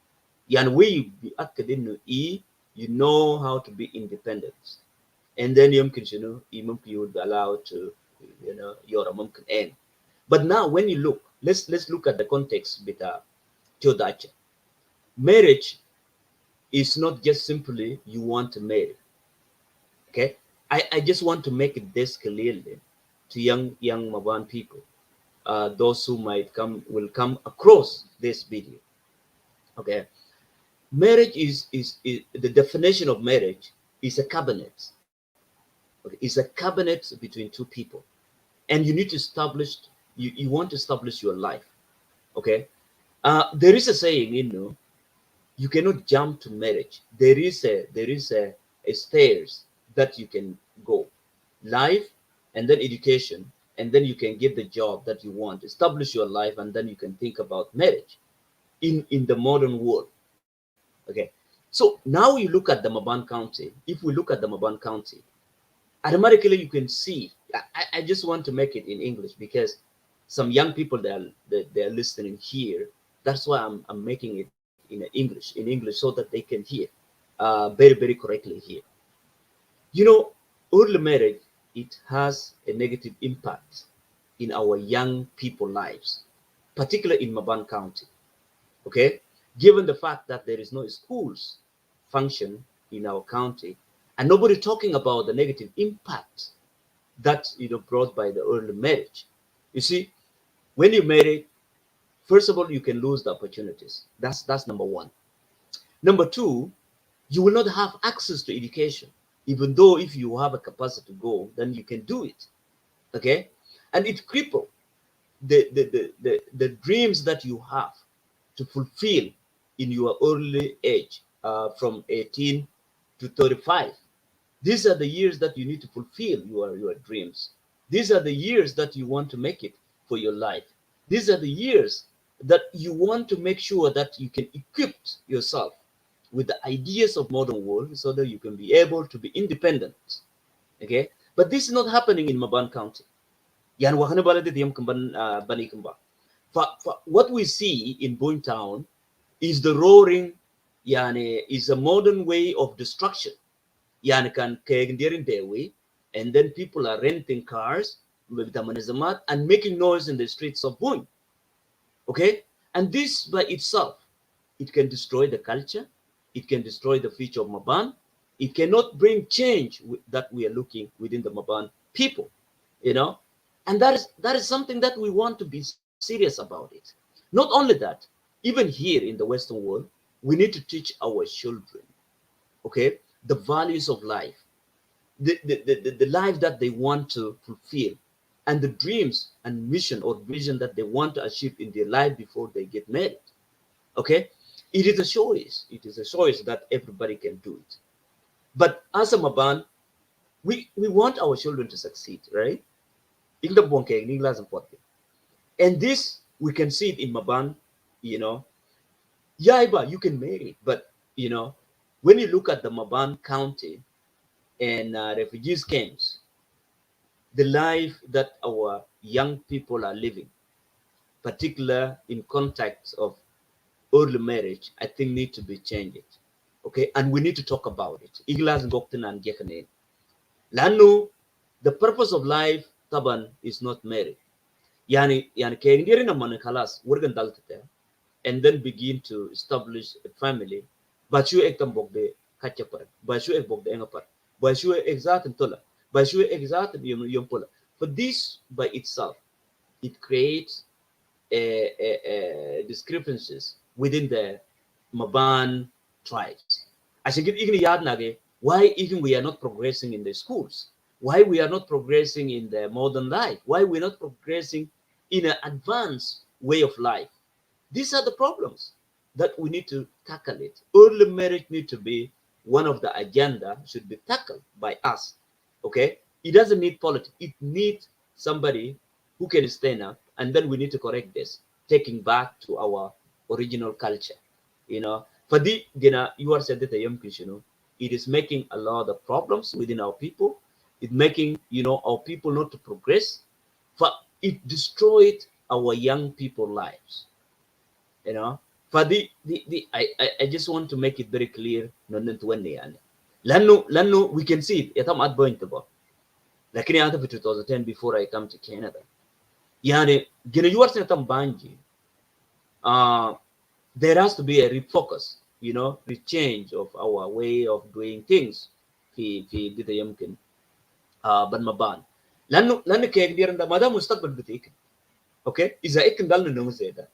يعني we بأكد إنه you know how to be independent and then يمكن شنو ممكن you would be allowed to يورا ممكن end. But now when you look, let's look at the context بتاع توداچ. Marriage is not just simply you want to marry. Okay, I just want to make it this clearly to young Mabaan people, those who will come across this video. Okay, marriage is the definition of marriage is a covenant. Okay, it's a covenant between two people, and you need to establish you want to establish your life. Okay, there is a saying, you cannot jump to marriage. There is a stairs that you can go, life, and then education, and then you can get the job that you want, establish your life, and then you can think about marriage in the modern world. Okay, so now you look at the Mabaan County. If we look at the Mabaan County, automatically you can see. I just want to make it in English because some young people they're listening here. That's why I'm making it in English so that they can hear very correctly here. Early marriage, it has a negative impact in our young people lives, particularly in Mabaan County. Okay, given the fact that there is no schools function in our county, and nobody talking about the negative impact that brought by the early marriage. You see, when you marry, first of all, you can lose the opportunities. That's number one. Number two, you will not have access to education, even though if you have a capacity to go, then you can do it. Okay, and it cripple the dreams that you have to fulfill in your early age, from 18 to 35. These are the years that you need to fulfill your dreams. These are the years that you want to make it for your life. These are the years that you want to make sure that you can equip yourself with the ideas of modern world so that you can be able to be independent. Okay, but this is not happening in Mabaan County. Yan wakana balad diyam kamban bani kamba. What we see in Boone Town is the roaring, yani is a modern way of destruction. Yani kan kayagindirin dewi, and then people are renting cars with the and making noise in the streets of Boone. Okay, and this by itself, it can destroy the culture, it can destroy the future of Mabaan, it cannot bring change that we are looking within the Mabaan people, and that is something that we want to be serious about it. Not only that, even here in the Western world, we need to teach our children, okay, the values of life, the life that they want to fulfill, and the dreams and mission or vision that they want to achieve in their life before they get married. Okay, it is a choice. It is a choice that everybody can do it. But as a Mabaan, we want our children to succeed, right? And this we can see it in Mabaan, you know. Yeah, you can marry, but when you look at the Mabaan County and refugees camps, the life that our young people are living, particular in context of early marriage, I think need to be changed. Okay, and we need to talk about it. Iglas Gokten and Gekane. Lanu, the purpose of life, Taban, is not marriage. Yani kengiri na man kalas, worgan daltate, and then begin to establish a family. But you ektam bok de kachapar, but you ek bok de engapar, but you exact tola. by sure exactly yung pula. But this by itself, it creates discrepancies within the Mabaan tribes. I think even why even we are not progressing in the schools, why we are not progressing in the modern life, why we're not progressing in an advanced way of life. These are the problems that we need to tackle it. Early marriage need to be one of the agenda should be tackled by us. Okay, it doesn't need politics. It needs somebody who can stand up, and then we need to correct this, taking back to our original culture. You know, for the you are said that the young people, it is making a lot of problems within our people. It making our people not to progress. For it destroyed our young people lives. You know, for I just want to make it very clear. No, not when they are. لأنه we can see it. يتم at point about. لكن أنا في 2010 before I come to Canada. يعني جنا يوارس يتم بانجي. Uh, there has to be a refocus. Rechange of our way of doing things. في دي يمكن بن مبان. لأنه كيف ديرنا ما دام مستقبل بتيك. Okay. إذا إكن دالنا نمزه ده.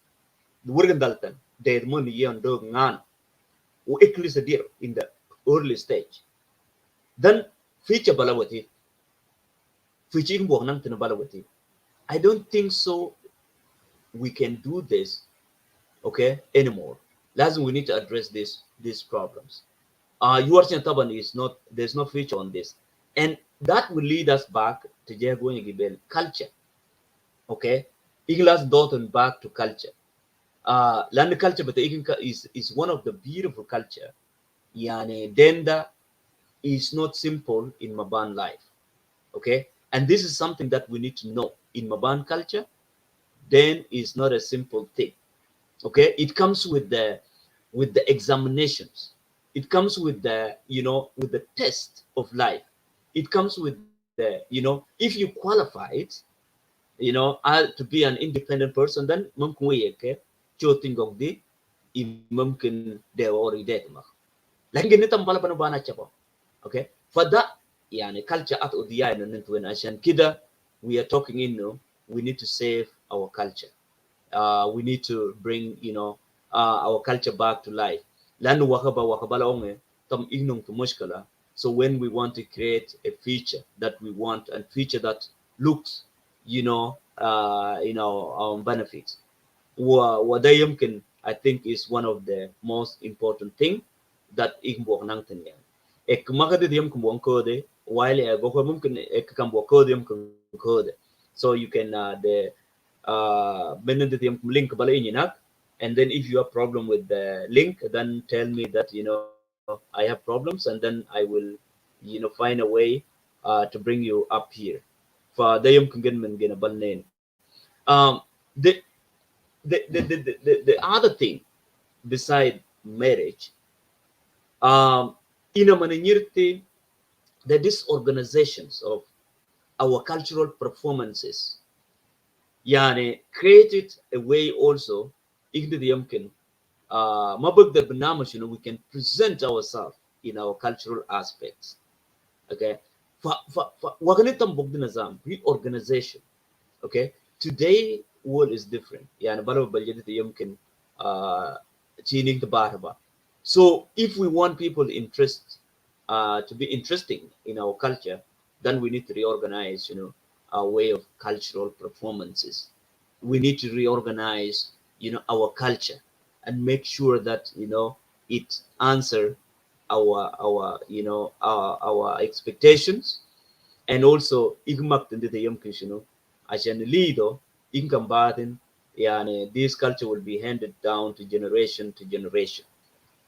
Wurgen dalten. Der money yon dog ngan. O eklis dear in the early stage. Then feature balawati. Feature buang nang tina balawati. I don't think so we can do this, okay, anymore. Last we need to address these problems. You are saying Taban is not, there's no feature on this. And that will lead us back to Jaguar Gibel culture. Okay? Iglas Dalton back to culture. Land culture, but is one of the beautiful culture. Yani Denda is not simple in Mabaan life. Okay? And this is something that we need to know. In Mabaan culture, then is not a simple thing. Okay? It comes with the examinations. It comes with the with the test of life. It comes with the if you qualify it, to be an independent person, then mumkin we okay, choting of the mumkin de ori det ma. Lakin ganito ang bala bana chapa. Okay? فده يعني culture at ODI ننتوين عشان كده we are talking we need to save our culture. We need to bring our culture back to life. لأنه wakabala onge tam ignong tumushkala. So when we want to create a feature that we want and feature that looks benefits, وده يمكن I think is one of the most important thing that igbo nangten yan. Ek magadi yum kum kode while go mumkin ek kam kode yum kode. So you can the benefit yum link bala inyinak, and then if you have problem with the link, then tell me that I have problems, and then I will find a way to bring you up here. For the yum can get a name. The the other thing beside marriage, in a mananirti, the disorganizations of our cultural performances, yani created a way also into the yumkin mabag the banamas, we can present ourselves in our cultural aspects. Okay, waganitam bogdinazam reorganization. Okay, today world is different. Yani balo baljadi the yumkin changing the baraba. So if we want people interest to be interesting in our culture, then we need to reorganize, our way of cultural performances. We need to reorganize, our culture and make sure that it answer our expectations, and also igmak tindi the yom kishino ashan lido inkambatin yani this culture will be handed down to generation.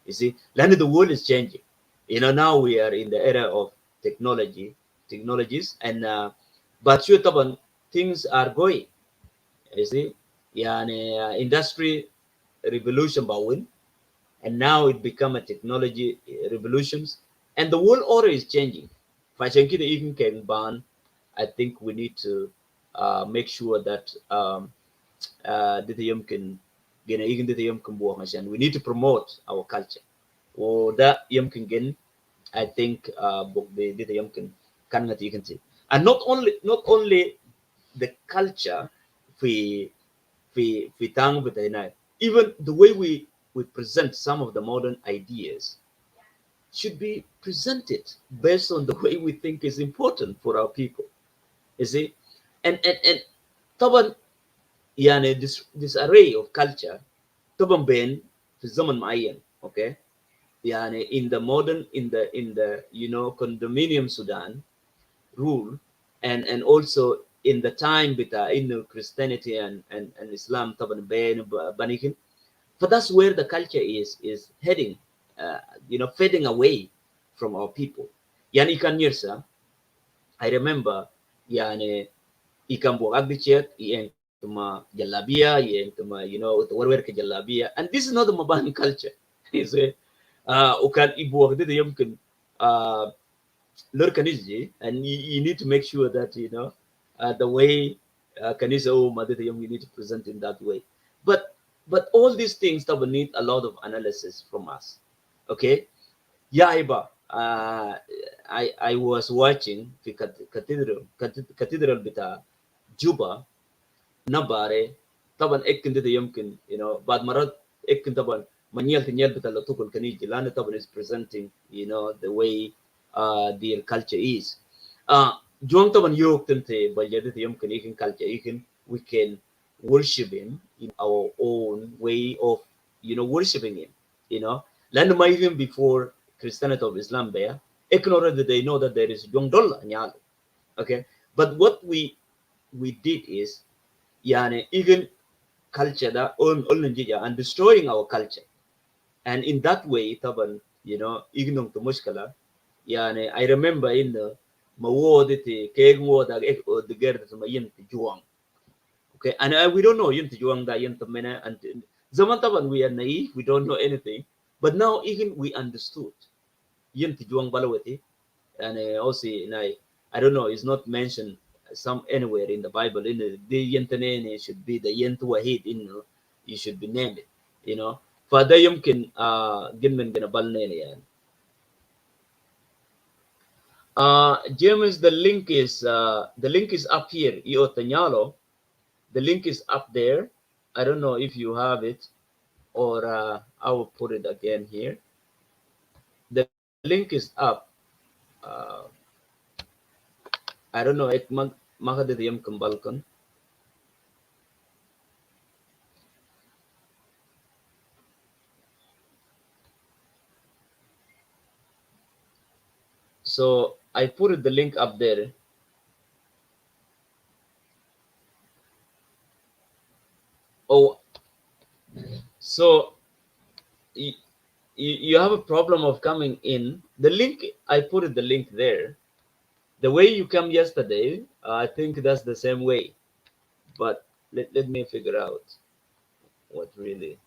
You see, land the world is changing. Now we are in the era of technologies, and but sure taban things are going. You see, yani industry revolution bawin, and now it become a technology revolutions, and the world order is changing. Fashion kida even can ban. I think we need to make sure that DTM can even DTM can buang and we need to promote our culture. Or that yum can get, I think book the DTM can kan ngati kan ti. And not only the culture we tang with the even the way we present some of the modern ideas should be presented based on the way we think is important for our people. You see, and طبعا يعني this array of culture طبعا بين في زمن معين. Okay, يعني in the modern in the condominium Sudan rule, and also in the time بتاع إنه Christianity and Islam طبعا بين بنيكن. But that's where the culture is heading, uh, fading away from our people. Yani ikan yirsa, I remember, yani ikan buang agdichet, yang tuma jalabia, yang tuma, the warwer ke jalabia, and this is not the Mabaan culture. You see, ukan ibu agdi yumkin, uh, lur kaniji, and you need to make sure that the way kanisa madita you need to present in that way. But all these things that will need a lot of analysis from us. Okay, yeah, Iba. I was watching the cathedral bita Juba nabare طبعا اكن ده يمكن بعد مرات اكن طبعا منيل تنيل بتاع لطوكل كنيجي لانه طبعا is presenting the way their culture is جون طبعا يوك تنتي بلجدت يمكن يمكن culture يمكن we can worship him in our own way of worshiping him لانه ما even before Christianity of Islam there اكن already they know that there is جون دولا نيالو. Okay, but what we did is even culture that on and destroying our culture, and in that way طبعا ignong to mushkala I remember in the mawoditi keg mo da the girl ma yin juang. Okay, and we don't know yin juang da yin mena, and zaman taban we are naive, we don't know anything, but now even we understood yin juang balawati. And also I don't know, it's not mentioned some anywhere in the Bible. In the yentanene should be the yentu wahid you should be named it. فده يمكن جن جنبالنا يعني. James, the link is up here. Io Tanyalo, the link is up there. I don't know if you have it, or I will put it again here. The link is up. Uh, I don't know. It magkadidiyam kumbalkan. So I put the link up there. Oh, so you, you have a problem of coming in. The link, I put the link there. The way you come yesterday, I think that's the same way. But let me figure out what really.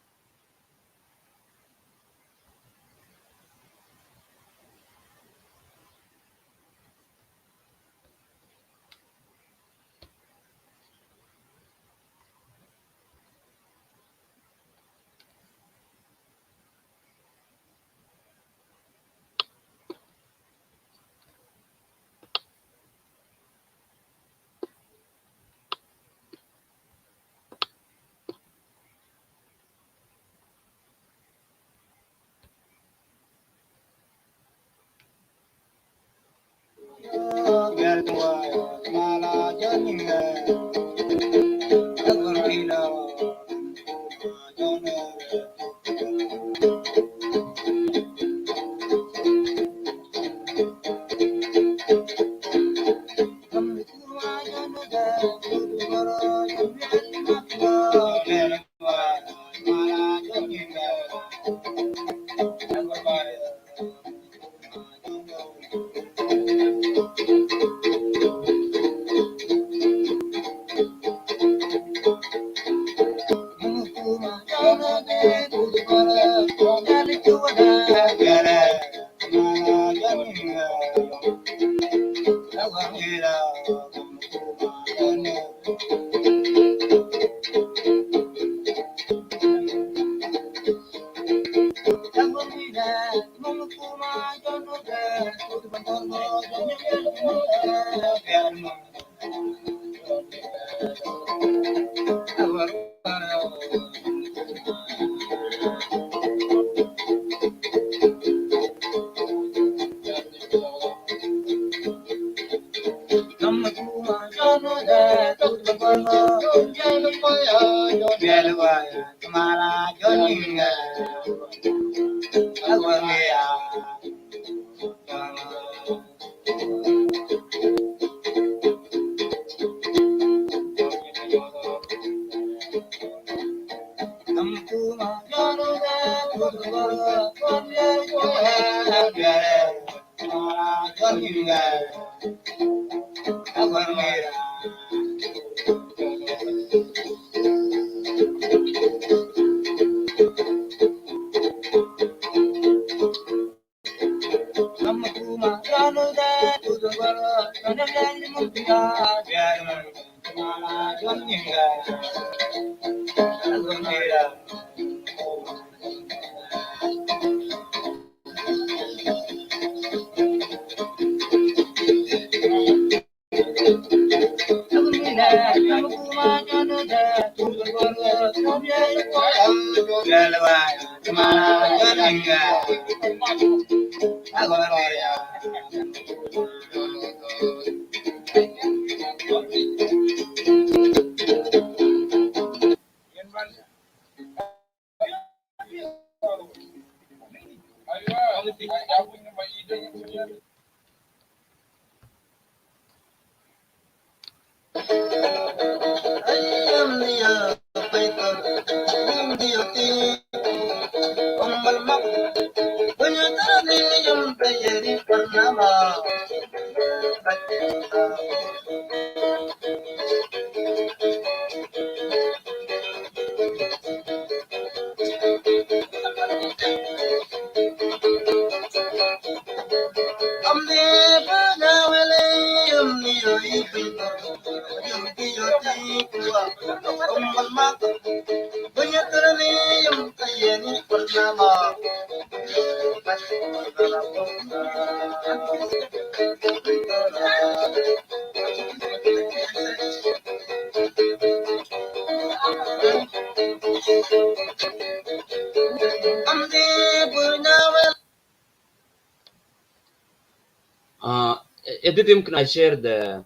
uh, edit يمكن I share the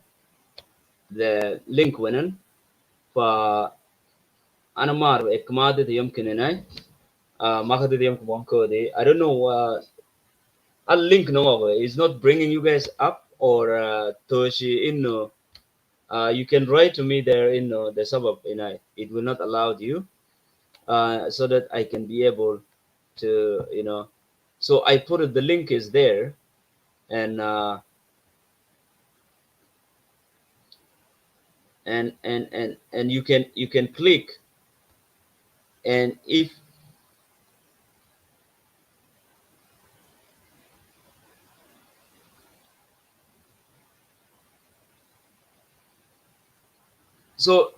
link ونن فأنا ما أعرف إكمادة يمكن هنا ما خدت يمكن بانكو دي I don't know a link no is not bringing you guys up or Toshi in you can write to me there in the suburb it will not allow you so that I can be able to so I put it the link is there and and you can click and if so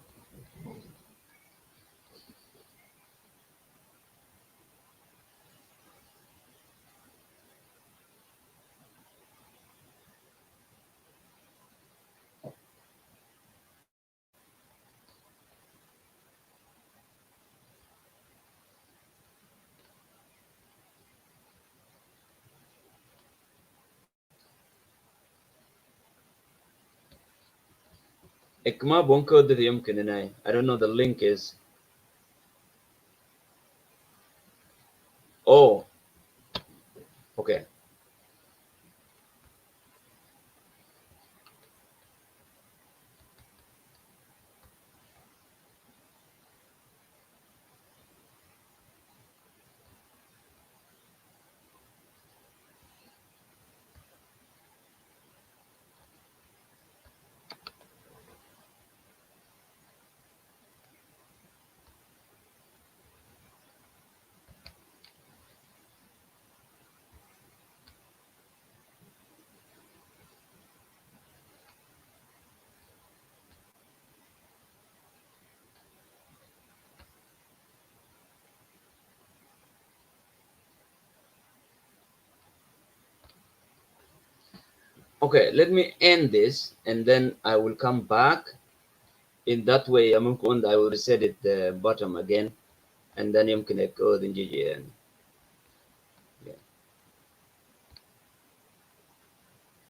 إكما بونكو ده يمكن I don't know the link is oh okay okay let me end this and then I will come back in that way I will reset it the bottom again and then يمكن يكون